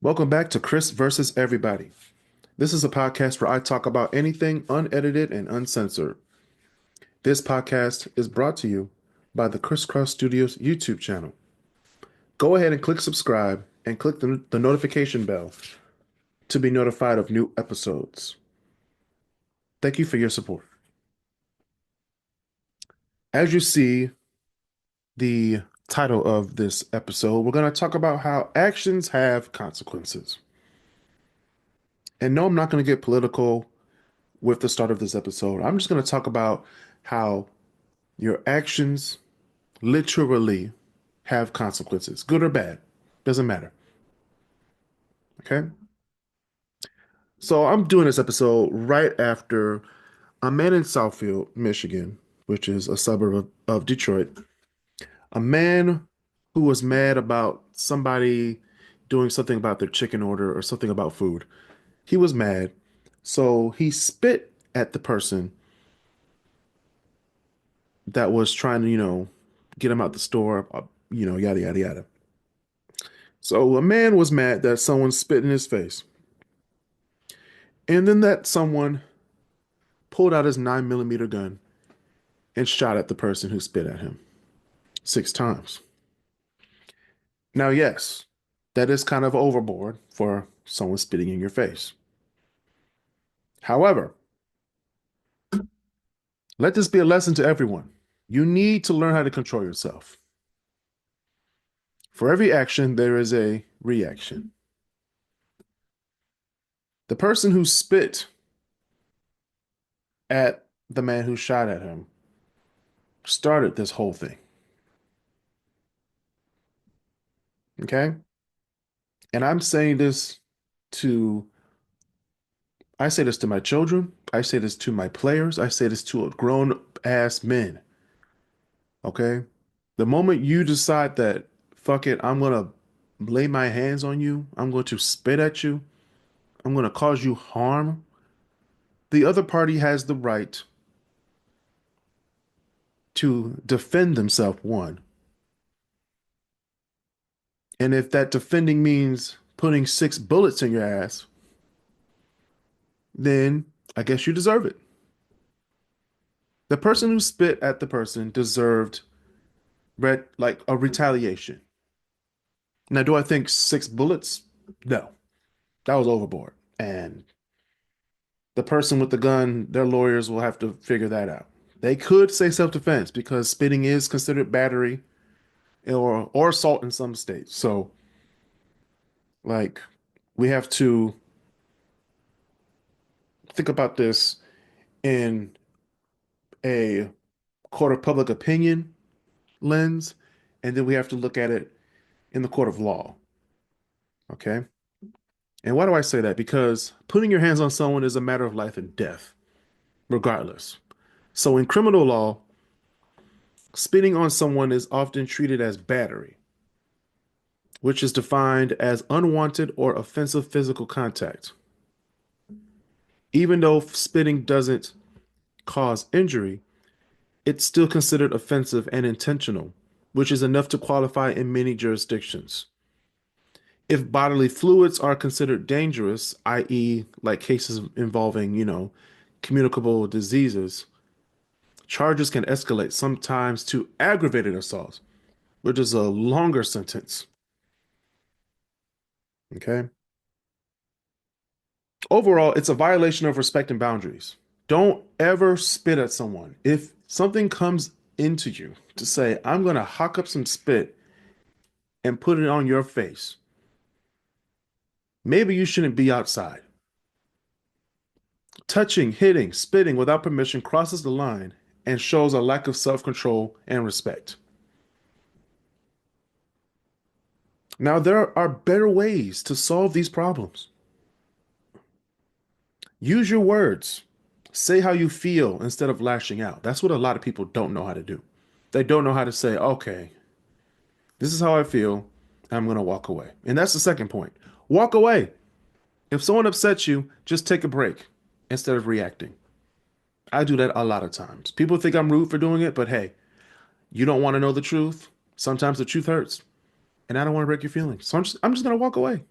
Welcome back to Chris versus Everybody. This is a podcast where I talk about anything unedited and uncensored. This podcast is brought to you by the Crisscross Studios YouTube channel. Go ahead and click subscribe and click the notification bell to be notified of new episodes. Thank you for your support. As you see the title of this episode, we're going to talk about how actions have consequences. And no, I'm not going to get political with the start of this episode. I'm just going to talk about how your actions literally have consequences, good or bad, doesn't matter. Okay. So I'm doing this episode right after a man in Southfield, Michigan, which is a suburb of Detroit, a man who was mad about somebody doing something about their chicken order or something about food. He was mad. So he spit at the person that was trying to, get him out the store, yada, yada, yada. So a man was mad that someone spit in his face. And then that someone pulled out his 9mm gun and shot at the person who spit at him 6 times. Now, yes, that is kind of overboard for someone spitting in your face. However, let this be a lesson to everyone. You need to learn how to control yourself. For every action, there is a reaction. The person who spit at the man who shot at him started this whole thing. Okay? And to I say this to my children, I say this to my players, I say this to grown ass men. Okay? The moment you decide that, fuck it, I'm gonna lay my hands on you, I'm going to spit at you, I'm gonna cause you harm, the other party has the right to defend themselves, one. And if that defending means putting 6 bullets in your ass, then I guess you deserve it. The person who spit at the person deserved like a retaliation. Now, do I think 6 bullets? No, that was overboard. And the person with the gun, their lawyers will have to figure that out. They could say self-defense because spitting is considered battery or assault in some states. So, like, we have to think about this in a court of public opinion lens, and then we have to look at it in the court of law. Okay. And why do I say that? Because putting your hands on someone is a matter of life and death, regardless. So in criminal law, spitting on someone is often treated as battery, which is defined as unwanted or offensive physical contact. Even though spitting doesn't cause injury, it's still considered offensive and intentional, which is enough to qualify in many jurisdictions. If bodily fluids are considered dangerous, i.e., like cases involving, communicable diseases, charges can escalate sometimes to aggravated assault, which is a longer sentence. Okay. Overall, it's a violation of respect and boundaries. Don't ever spit at someone. If something comes into you to say, I'm going to hock up some spit and put it on your face, maybe you shouldn't be outside. Touching, hitting, spitting without permission crosses the line and shows a lack of self-control and respect. Now, there are better ways to solve these problems. Use your words. Say how you feel instead of lashing out. That's what a lot of people don't know how to do. They don't know how to say, okay, this is how I feel. I'm going to walk away. And that's the second point. Walk away. If someone upsets you, just take a break instead of reacting. I do that a lot of times. People think I'm rude for doing it, but hey, you don't want to know the truth. Sometimes the truth hurts, and I don't want to break your feelings. So I'm just going to walk away.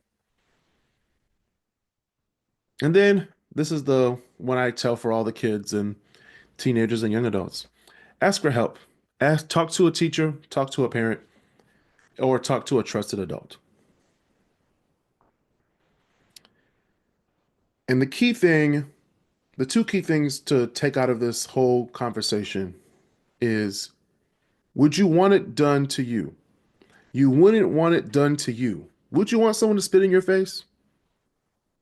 And then this is the one I tell for all the kids and teenagers and young adults. Ask for help. Talk to a teacher, talk to a parent, or talk to a trusted adult. And the two key things to take out of this whole conversation is, would you want it done to you? You wouldn't want it done to you. Would you want someone to spit in your face?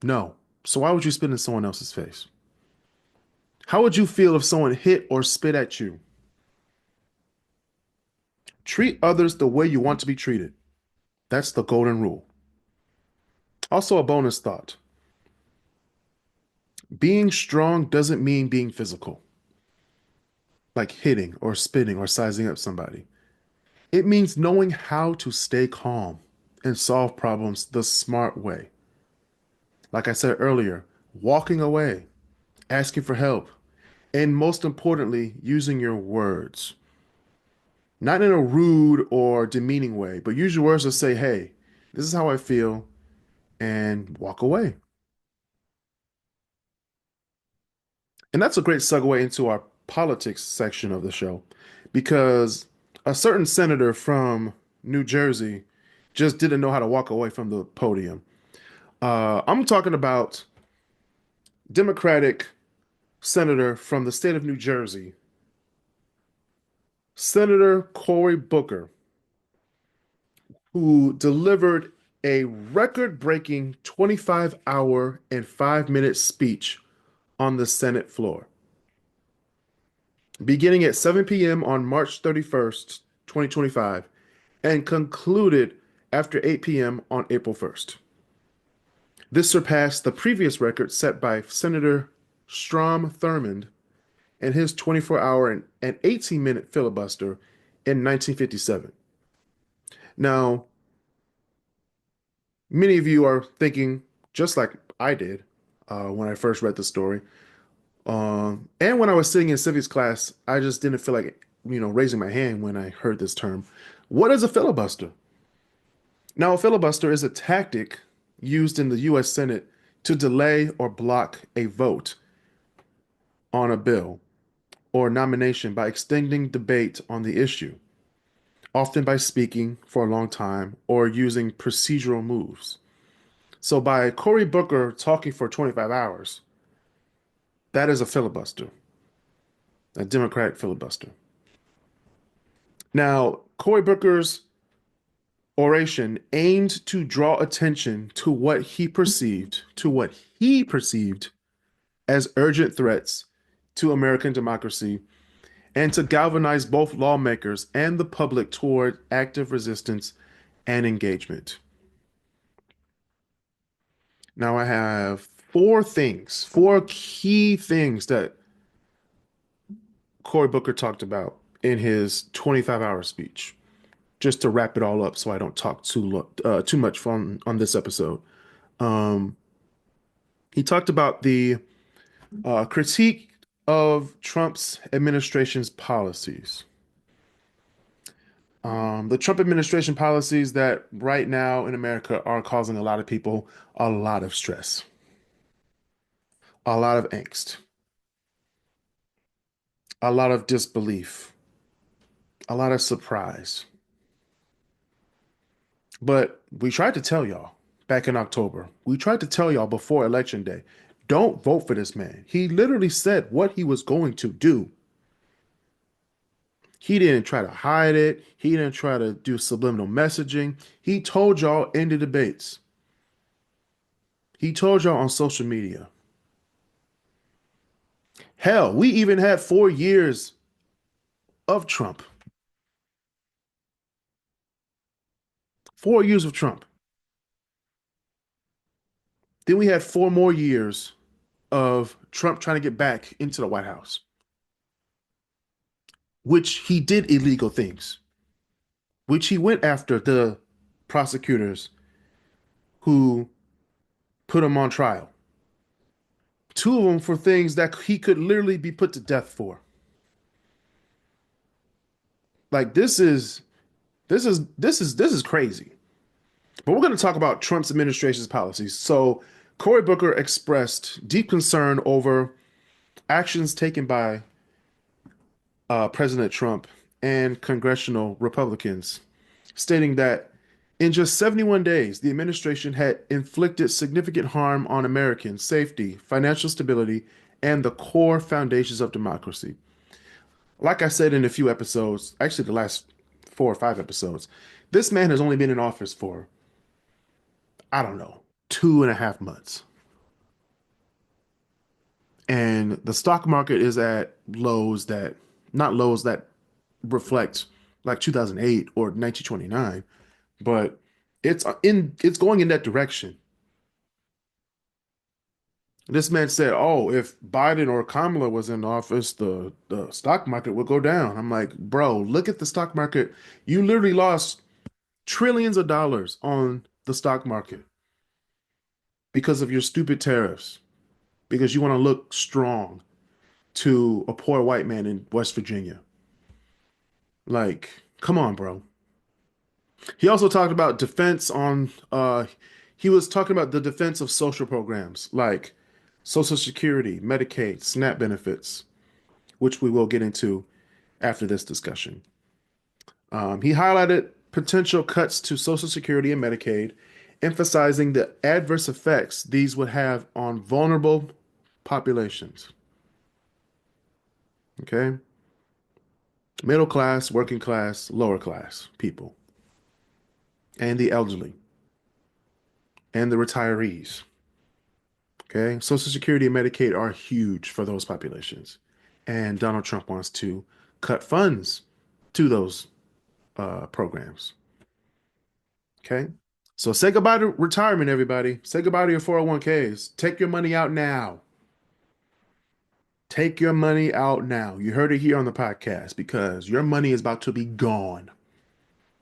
No. So why would you spit in someone else's face? How would you feel if someone hit or spit at you? Treat others the way you want to be treated. That's the golden rule. Also, a bonus thought. Being strong doesn't mean being physical, like hitting or spitting or sizing up somebody. It means knowing how to stay calm and solve problems the smart way. Like I said earlier, walking away, asking for help, and most importantly, using your words. Not in a rude or demeaning way, but use your words to say, hey, this is how I feel, and walk away. And that's a great segue into our politics section of the show because a certain senator from New Jersey just didn't know how to walk away from the podium. I'm talking about Democratic senator from the state of New Jersey, Senator Cory Booker, who delivered a record-breaking 25-hour and 5-minute speech on the Senate floor, beginning at 7 p.m. on March 31st, 2025, and concluded after 8 p.m. on April 1st. This surpassed the previous record set by Senator Strom Thurmond and his 24-hour and 18-minute filibuster in 1957. Now, many of you are thinking, just like I did when I first read the story, and when I was sitting in civics class, I just didn't feel like, raising my hand when I heard this term. What is a filibuster? Now, a filibuster is a tactic used in the U.S. Senate to delay or block a vote on a bill or nomination by extending debate on the issue, often by speaking for a long time or using procedural moves. So, by Cory Booker talking for 25 hours, that is a filibuster, a Democratic filibuster. Now, Cory Booker's oration aimed to draw attention to what he perceived as urgent threats to American democracy and to galvanize both lawmakers and the public toward active resistance and engagement. Now I have four key things that Cory Booker talked about in his 25-hour speech, just to wrap it all up so I don't talk too much on this episode. Um, he talked about the critique of Trump's administration's policies. The Trump administration policies that right now in America are causing a lot of people a lot of stress, a lot of angst, a lot of disbelief, a lot of surprise. But we tried to tell y'all back in October, we tried to tell y'all before Election Day, don't vote for this man. He literally said what he was going to do. He didn't try to hide it. He didn't try to do subliminal messaging. He told y'all in the debates. He told y'all on social media. Hell, we even had 4 years of Trump. 4 years of Trump. Then we had 4 more years of Trump trying to get back into the White House, which he did illegal things, which he went after the prosecutors who put him on trial. Two of them for things that he could literally be put to death for. Like this is crazy. But we're going to talk about Trump's administration's policies. So Cory Booker expressed deep concern over actions taken by President Trump and congressional Republicans, stating that in just 71 days, the administration had inflicted significant harm on American safety, financial stability, and the core foundations of democracy. Like I said in a few episodes, actually the last 4 or 5 episodes, this man has only been in office for, I don't know, 2.5 months. And the stock market is at lows that, not lows that reflect like 2008 or 1929, but it's going in that direction. This man said, "Oh, if Biden or Kamala was in office, the stock market would go down." I'm like, "Bro, look at the stock market. You literally lost trillions of dollars on the stock market because of your stupid tariffs, because you want to look strong to a poor white man in West Virginia." Like, come on, bro. He also talked about defense on he was talking about the defense of social programs like Social Security, Medicaid, SNAP benefits, which we will get into after this discussion. He highlighted potential cuts to Social Security and Medicaid, emphasizing the adverse effects these would have on vulnerable populations. Okay? Middle class, working class, lower class people, and the elderly, and the retirees. Okay? Social Security and Medicaid are huge for those populations. And Donald Trump wants to cut funds to those programs. Okay? So say goodbye to retirement, everybody. Say goodbye to your 401ks. Take your money out now. Take your money out now. You heard it here on the podcast because your money is about to be gone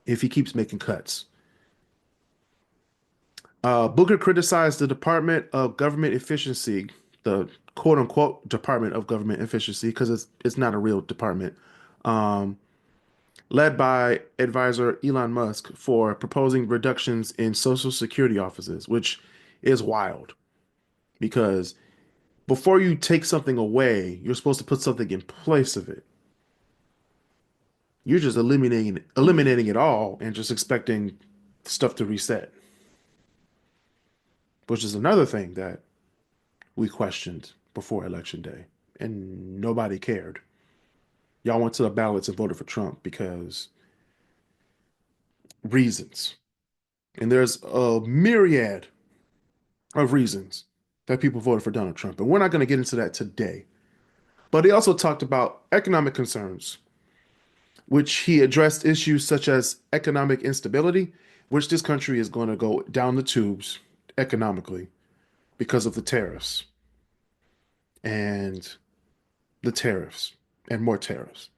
if he keeps making cuts. Booker criticized the Department of Government Efficiency, the quote unquote Department of Government Efficiency, because it's not a real department, um, led by advisor Elon Musk for proposing reductions in Social Security offices, which is wild because before you take something away, you're supposed to put something in place of it. You're just eliminating it all and just expecting stuff to reset, which is another thing that we questioned before election day, and nobody cared. Y'all went to the ballots and voted for Trump because reasons. And there's a myriad of reasons that people voted for Donald Trump. And we're not going to get into that today. But he also talked about economic concerns, which he addressed issues such as economic instability, which this country is going to go down the tubes economically because of the tariffs and the tariffs and more tariffs.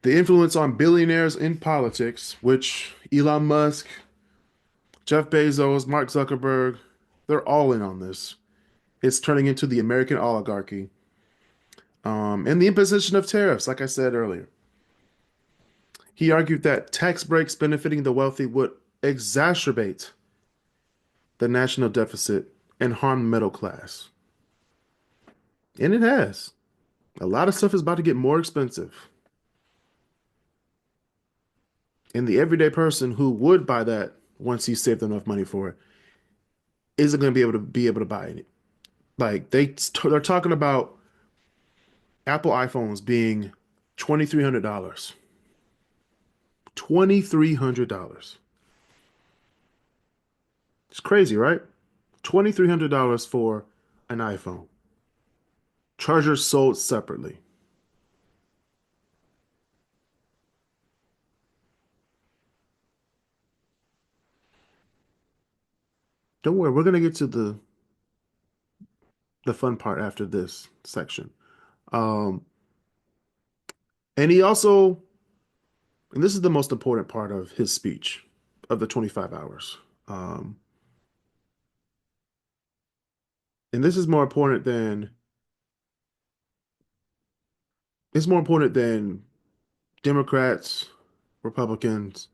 The influence on billionaires in politics, which Elon Musk, Jeff Bezos, Mark Zuckerberg, they're all in on this. It's turning into the American oligarchy. And the imposition of tariffs, like I said earlier. He argued that tax breaks benefiting the wealthy would exacerbate the national deficit and harm the middle class. And it has. A lot of stuff is about to get more expensive. And the everyday person who would buy that once he saved enough money for it isn't going to be able to buy it. Like they're talking about Apple iPhones being $2,300. $2,300. It's crazy, right? $2,300 for an iPhone. Chargers sold separately. Don't worry, we're gonna get to the fun part after this section. Um, and he also, and this is the most important part of his speech of the 25 hours. Um, and this is more important than it's more important than Democrats, Republicans,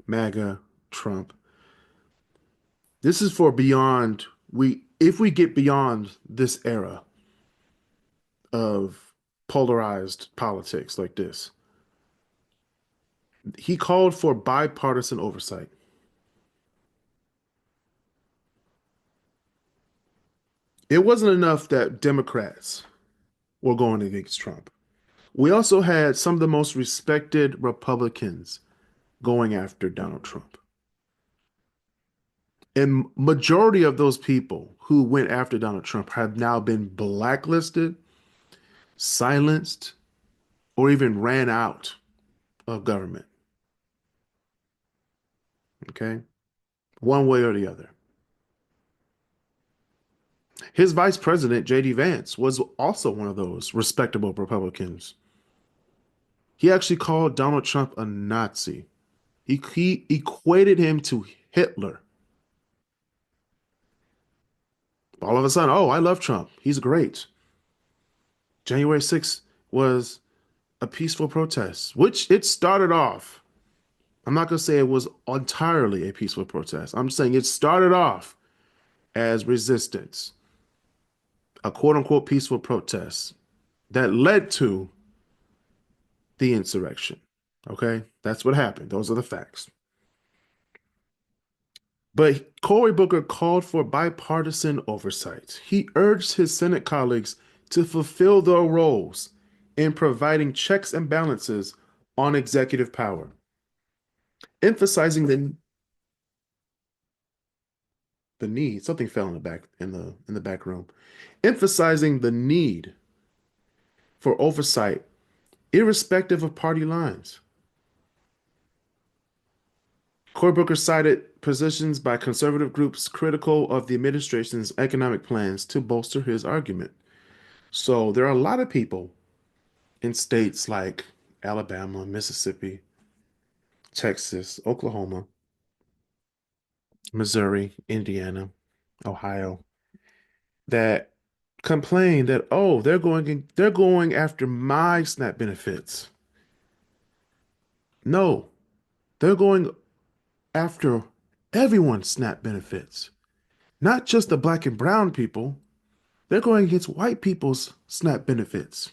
MAGA, Trump. This is for beyond we if we get beyond this era of polarized politics like this, he called for bipartisan oversight. It wasn't enough that Democrats were going against Trump. We also had some of the most respected Republicans going after Donald Trump. And majority of those people who went after Donald Trump have now been blacklisted, silenced, or even ran out of government. Okay? One way or the other. His vice president, J.D. Vance, was also one of those respectable Republicans. He actually called Donald Trump a Nazi. He equated him to Hitler. All of a sudden, oh, I love Trump. He's great. January 6th was a peaceful protest, which it started off. I'm not going to say it was entirely a peaceful protest. I'm saying it started off as resistance, a quote unquote peaceful protest that led to the insurrection. Okay? That's what happened. Those are the facts. But Cory Booker called for bipartisan oversight. He urged his Senate colleagues to fulfill their roles in providing checks and balances on executive power, emphasizing the need. Something fell in the back in the back room, emphasizing the need for oversight, irrespective of party lines. Cory Booker cited positions by conservative groups critical of the administration's economic plans to bolster his argument. So there are a lot of people in states like Alabama, Mississippi, Texas, Oklahoma, Missouri, Indiana, Ohio that complain that oh they're going after my SNAP benefits. No, they're going after everyone's SNAP benefits, not just the black and brown people. They're going against white people's SNAP benefits.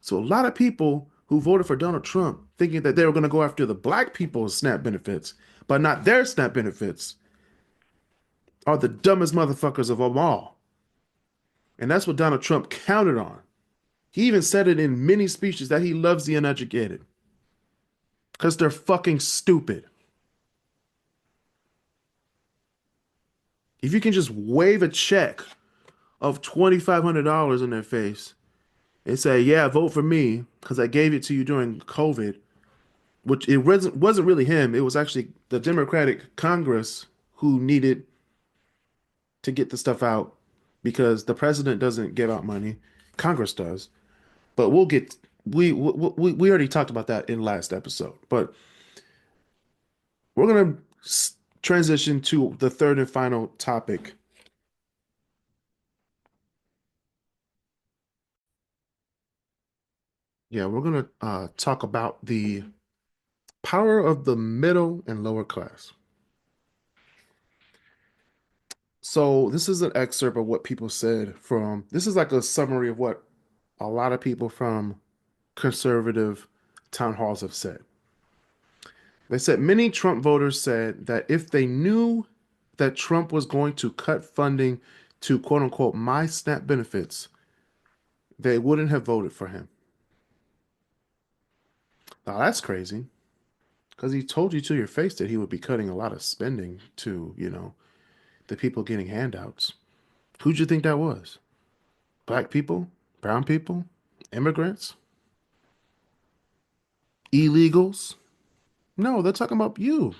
So a lot of people who voted for Donald Trump thinking that they were going to go after the black people's SNAP benefits, but not their SNAP benefits, are the dumbest motherfuckers of them all. And that's what Donald Trump counted on. He even said it in many speeches that he loves the uneducated because they're fucking stupid. If you can just wave a check of $2,500 in their face and say, "Yeah, vote for me because I gave it to you during COVID," which it wasn't really him. It was actually the Democratic Congress who needed to get the stuff out because the president doesn't give out money, Congress does. But we already talked about that in last episode. But we're gonna transition to the third and final topic. Yeah, we're gonna talk about the power of the middle and lower class. So this is an excerpt of what people said from, this is like a summary of what a lot of people from conservative town halls have said. They said many Trump voters said that if they knew that Trump was going to cut funding to quote unquote my SNAP benefits, they wouldn't have voted for him. Now that's crazy because he told you to your face that he would be cutting a lot of spending to, the people getting handouts. Who'd you think that was? Black people? Brown people? Immigrants? Illegals? No, they're talking about you.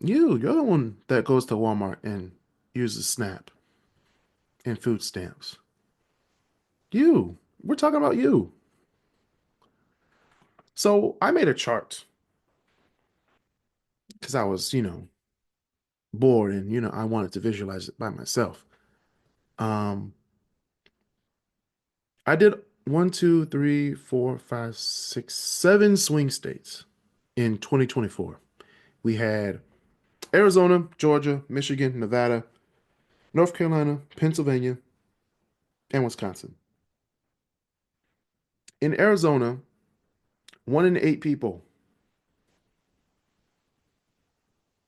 You're the one that goes to Walmart and uses SNAP and food stamps. You. We're talking about you. So I made a chart because I was, bored and, I wanted to visualize it by myself. Um, I did one, two, three, four, five, six, seven swing states in 2024. We had Arizona, Georgia, Michigan, Nevada, North Carolina, Pennsylvania, and Wisconsin. In Arizona, 1 in 8 people,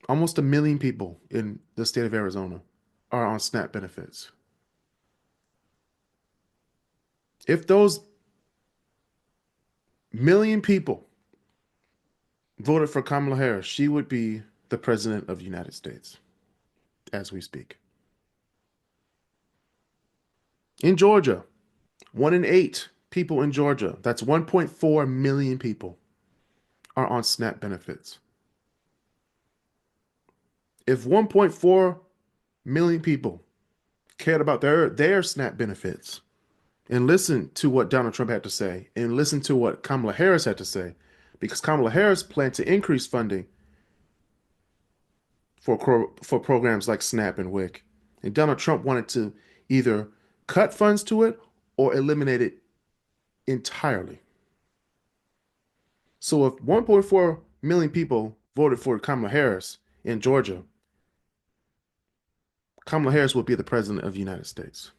almost 1 million people in the state of Arizona, are on SNAP benefits. If those million people voted for Kamala Harris, she would be the president of the United States as we speak. In Georgia, 1 in 8 people in Georgia, that's 1.4 million people, are on SNAP benefits. If 1.4 million people cared about their SNAP benefits and listened to what Donald Trump had to say and listened to what Kamala Harris had to say, because Kamala Harris planned to increase funding for programs like SNAP and WIC, and Donald Trump wanted to either cut funds to it or eliminate it entirely. So if 1.4 million people voted for Kamala Harris in Georgia, Kamala Harris will be the president of the United States.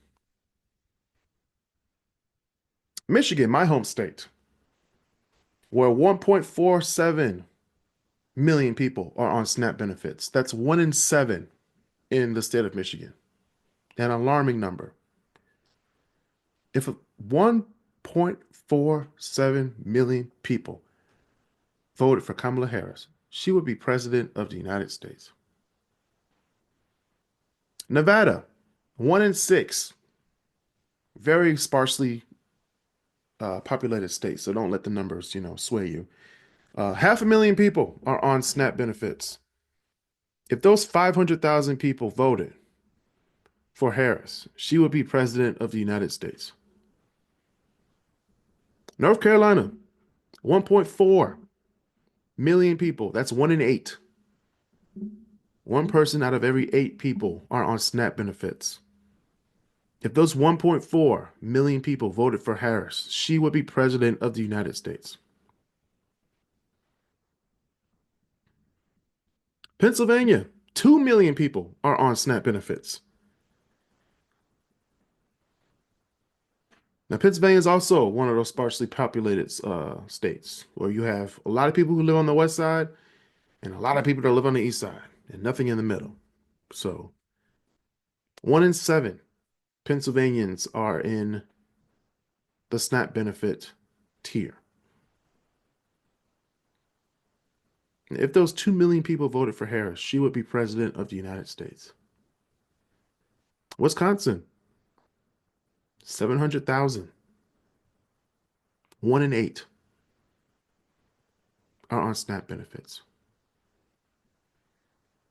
Michigan, my home state, where 1.47 million people are on SNAP benefits. That's 1 in 7 in the state of Michigan. An alarming number. If 1.47 million people voted for Kamala Harris, she would be president of the United States. Nevada, 1 in 6, very sparsely populated state, so don't let the numbers, sway you. 500,000 people are on SNAP benefits. If those 500,000 people voted for Harris, she would be president of the United States. North Carolina, 1.4 million people. That's 1 in 8. One person out of every 8 people are on SNAP benefits. If those 1.4 million people voted for Harris, she would be president of the United States. Pennsylvania, 2 million people are on SNAP benefits. Now, Pennsylvania is also one of those sparsely populated states where you have a lot of people who live on the west side and a lot of people that live on the east side and nothing in the middle. So, 1 in 7 Pennsylvanians are in the SNAP benefit tier. If those 2 million people voted for Harris, she would be president of the United States. Wisconsin, 700,000. 1 in 8 are on SNAP benefits.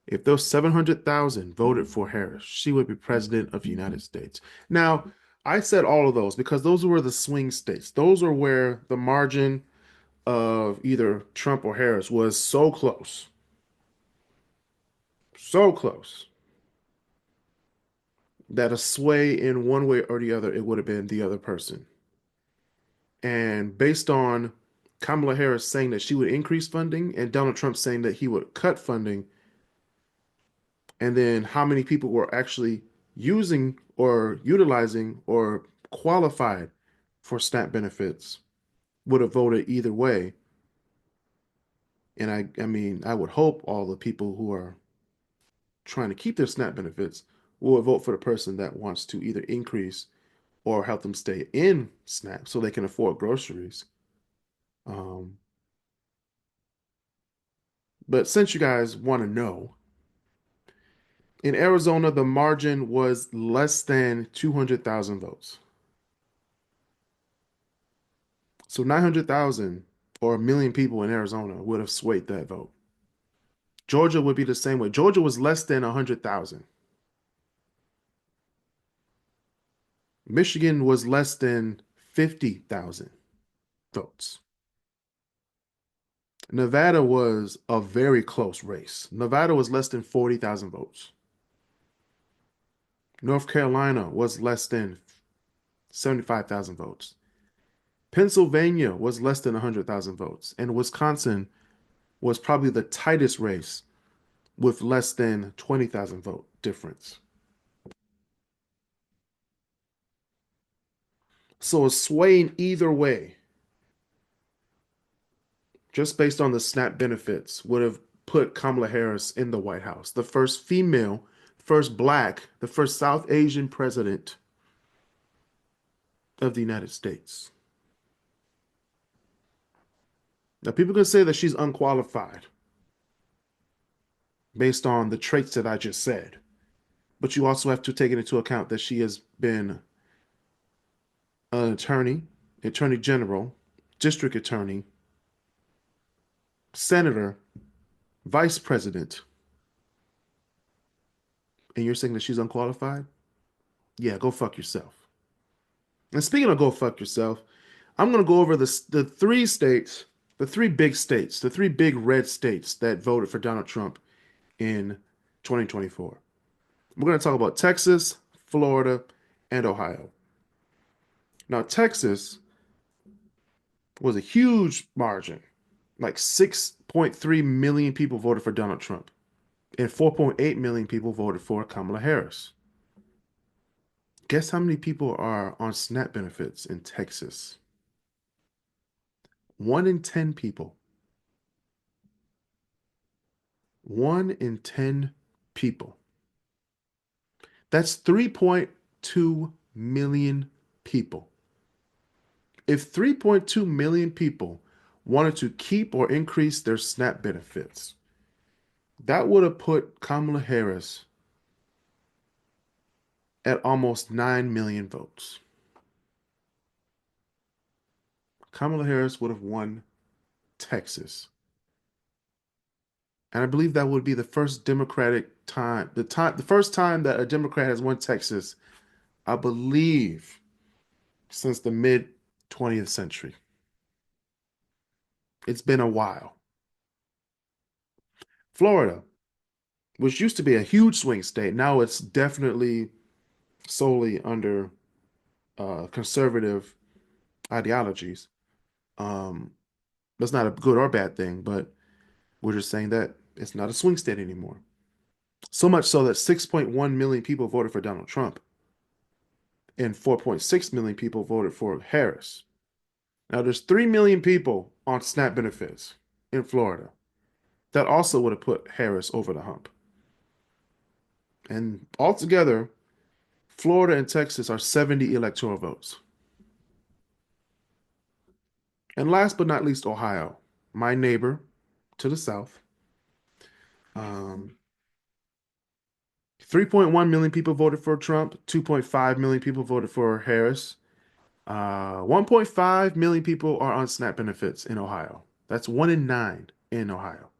If those 700,000 voted for Harris, she would be president of the United States. Now, I said all of those because those were the swing states. Those are where the margin of either Trump or Harris was so close that a sway in one way or the other, it would have been the other person. And based on Kamala Harris saying that she would increase funding and Donald Trump saying that he would cut funding, and then how many people were actually using or utilizing or qualified for SNAP benefits would have voted either way. And I mean, I would hope all the people who are trying to keep their SNAP benefits will vote for the person that wants to either increase or help them stay in SNAP so they can afford groceries. Um, but since you guys want to know, in Arizona, the margin was less than 200,000 votes. So 900,000 or 1 million people in Arizona would have swayed that vote. Georgia would be the same way. Georgia was less than 100,000. Michigan was less than 50,000 votes. Nevada was a very close race. Nevada was less than 40,000 votes. North Carolina was less than 75,000 votes. Pennsylvania was less than 100,000 votes. And Wisconsin was probably the tightest race with less than 20,000 vote difference. So it's swaying either way, just based on the SNAP benefits, would have put Kamala Harris in the White House, the first female, first black, the first South Asian president of the United States. Now, people can say that she's unqualified based on the traits that I just said, but you also have to take it into account that she has been an attorney, attorney general, district attorney, senator, vice president, and you're saying that she's unqualified? Yeah, go fuck yourself. And speaking of go fuck yourself, I'm going to go over the three states, the three big states, the three big red states that voted for Donald Trump in 2024. We're going to talk about Texas, Florida, and Ohio. Now, Texas was a huge margin. Like 6.3 million people voted for Donald Trump, and 4.8 million people voted for Kamala Harris. Guess how many people are on SNAP benefits in Texas? 1 in 10 people. 1 in 10 people. That's 3.2 million people. If 3.2 million people wanted to keep or increase their SNAP benefits, that would have put Kamala Harris at almost 9 million votes. Kamala Harris would have won Texas. And I believe that would be the first Democratic time, the first time that a Democrat has won Texas, I believe, since the mid 20th century. It's been a while. Florida, which used to be a huge swing state, now it's definitely solely under conservative ideologies. Um, that's not a good or bad thing, but we're just saying that it's not a swing state anymore. So much so that 6.1 million people voted for Donald Trump and 4.6 million people voted for Harris. Now, there's 3 million people on SNAP benefits in Florida. That also would have put Harris over the hump. And altogether, Florida and Texas are 70 electoral votes. And last but not least, Ohio, my neighbor to the south. Um, 3.1 million people voted for Trump, 2.5 million people voted for Harris. 1.5 million people are on SNAP benefits in Ohio. That's 1 in 9 in Ohio.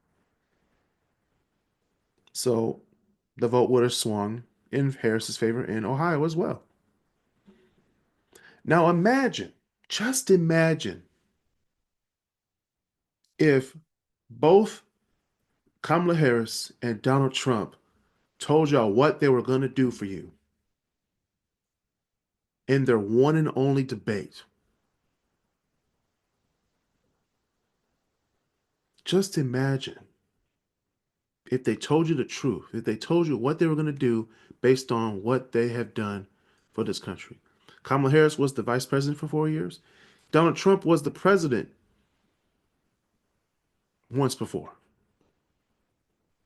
So the vote would have swung in Harris's favor in Ohio as well. Now imagine, just imagine if both Kamala Harris and Donald Trump told y'all what they were going to do for you in their one and only debate. Just imagine if they told you the truth, if they told you what they were going to do based on what they have done for this country. Kamala Harris was the vice president for 4 years. Donald Trump was the president once before.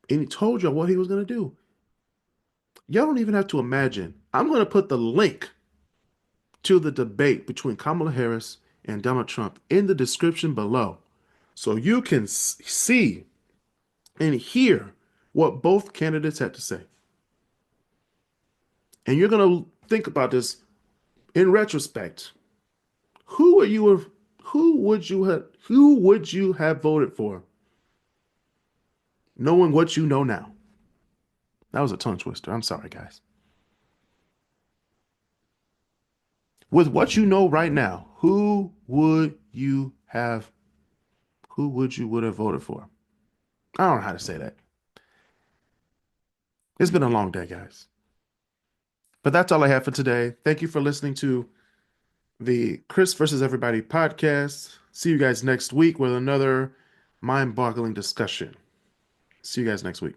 And he told y'all what he was going to do. Y'all don't even have to imagine. I'm going to put the link to the debate between Kamala Harris and Donald Trump in the description below so you can see and hear what both candidates had to say. And you're going to think about this in retrospect. Who would you have voted for knowing what you know now? That was a tongue twister. I'm sorry, guys. With what you know right now, who would you would have voted for? I don't know how to say that. It's been a long day, guys. But that's all I have for today. Thank you for listening to the Chris versus Everybody podcast. See you guys next week with another mind-boggling discussion. See you guys next week.